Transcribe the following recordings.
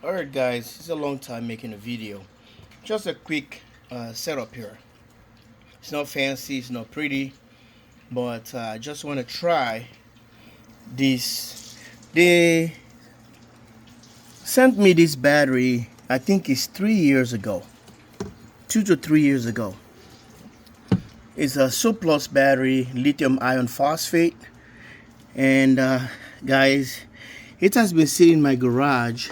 Alright guys, it's a long time making a video. Just a quick setup here. It's not fancy, it's not pretty, but I just want to try this. They sent me this battery, I think it's 3 years ago. 2 to 3 years ago. It's a surplus battery, lithium iron phosphate. And guys, it has been sitting in my garage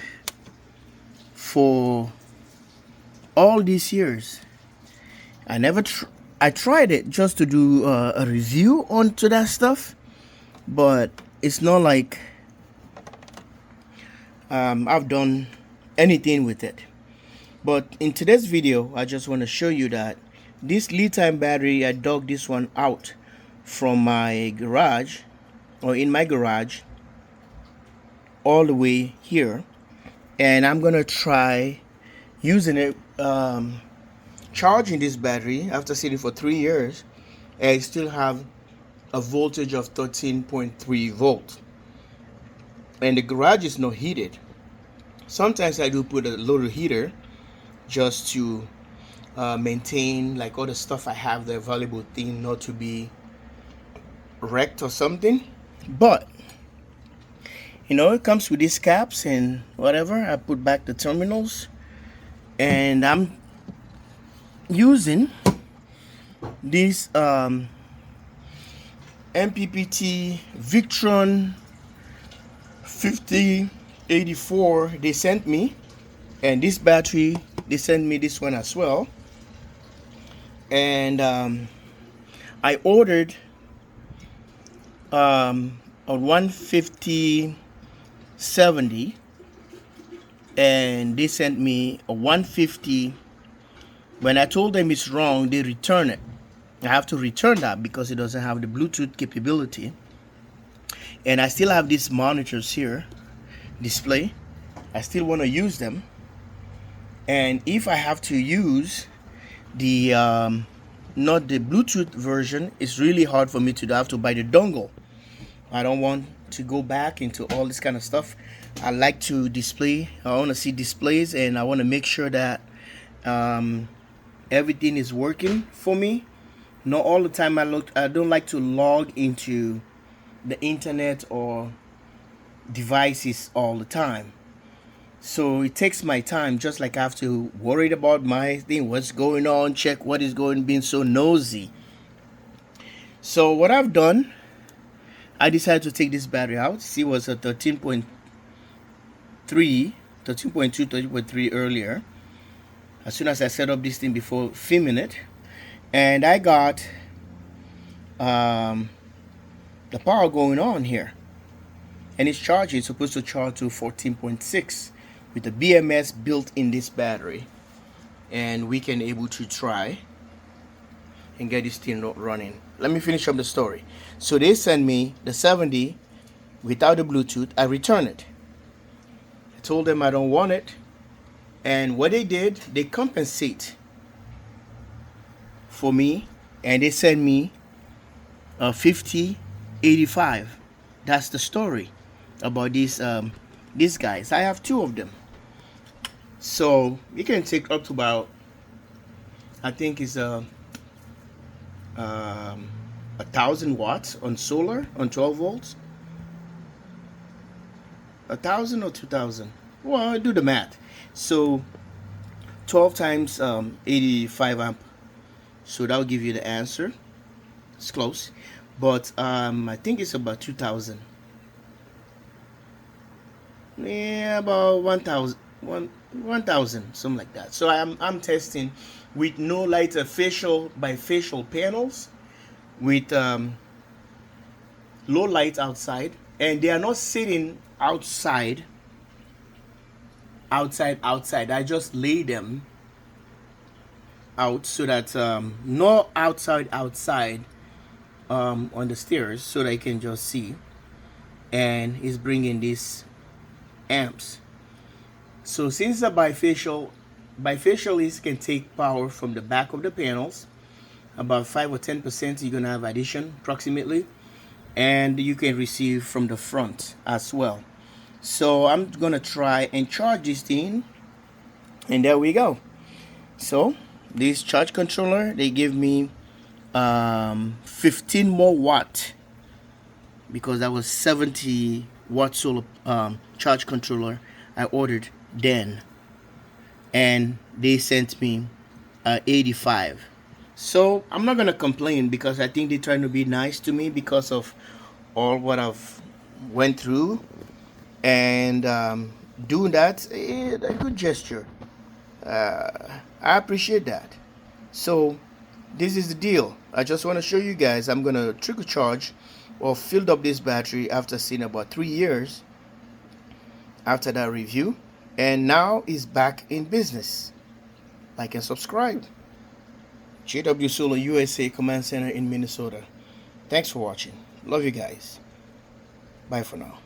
for all these years. I tried it just to do a review onto that stuff, but it's not like I've done anything with it. But in today's video, I just want to show you that this lithium battery, I dug this one out from my garage, or in my garage, all the way here, and I'm gonna try using it, charging this battery after sitting for 3 years, and I still have a voltage of 13.3 volts, and the garage is not heated. Sometimes I do put a little heater just to maintain like all the stuff I have, the valuable thing not to be wrecked or something. But you know, it comes with these caps and whatever. I put back the terminals, and I'm using this mppt Victron 5084 they sent me, and this battery they sent me this one as well. And I ordered a 150/70, and they sent me a 150. When I told them it's wrong, they return it. I have to return that because it doesn't have the Bluetooth capability. And I still have these monitors here display. I still want to use them, and if I have to use the not the Bluetooth version, it's really hard for me to do. I have to buy the dongle. I don't want to go back into all this kind of stuff. I like to display. I want to see displays, and I want to make sure that everything is working for me. Not all the time. I don't like to log into the internet or devices all the time. So it takes my time, just like I have to worry about my thing, what's going on, check what is going, being so nosy. So what I've done, I decided to take this battery out. See, it was a 13.2, 13.3 earlier. As soon as I set up this thing before filming it, and I got the power going on here, and it's charging. It's supposed to charge to 14.6 with the BMS built in this battery, and we can able to try and get this thing running. Let me finish up the story. So they sent me the 70 without the Bluetooth. I returned it. I told them I don't want it, and what they did, they compensate for me, and they sent me a 5085. That's the story about these guys. I have 2 of them, so you can take up to about, I think it's 1,000 watts on solar on 12 volts. 1,000 or 2,000? Well, do the math. So 12 times 85 amp. So that'll give you the answer. It's close, but I think it's about 2,000. Yeah, about 1,000, something like that. So I'm testing with no light, bifacial panels, with low light outside, and they are not sitting outside. I just lay them out so that no outside on the stairs, so that I can just see, and it's bringing these amps. So since the bifacialists can take power from the back of the panels, about 5 or 10% you're gonna have addition approximately, and you can receive from the front as well. So I'm gonna try and charge this thing, and there we go. So this charge controller, they give me 15 more watt, because that was 70 watt solar charge controller I ordered then, and they sent me 85. So I'm not gonna complain, because I think they're trying to be nice to me because of all what I've went through, and doing that, a good gesture. I appreciate that. So this is the deal. I just want to show you guys. I'm gonna trickle charge or filled up this battery after seeing about 3 years after that review, and now it's back in business. Like and subscribe. JW Solar USA Command Center in Minnesota. Thanks for watching. Love you guys. Bye for now.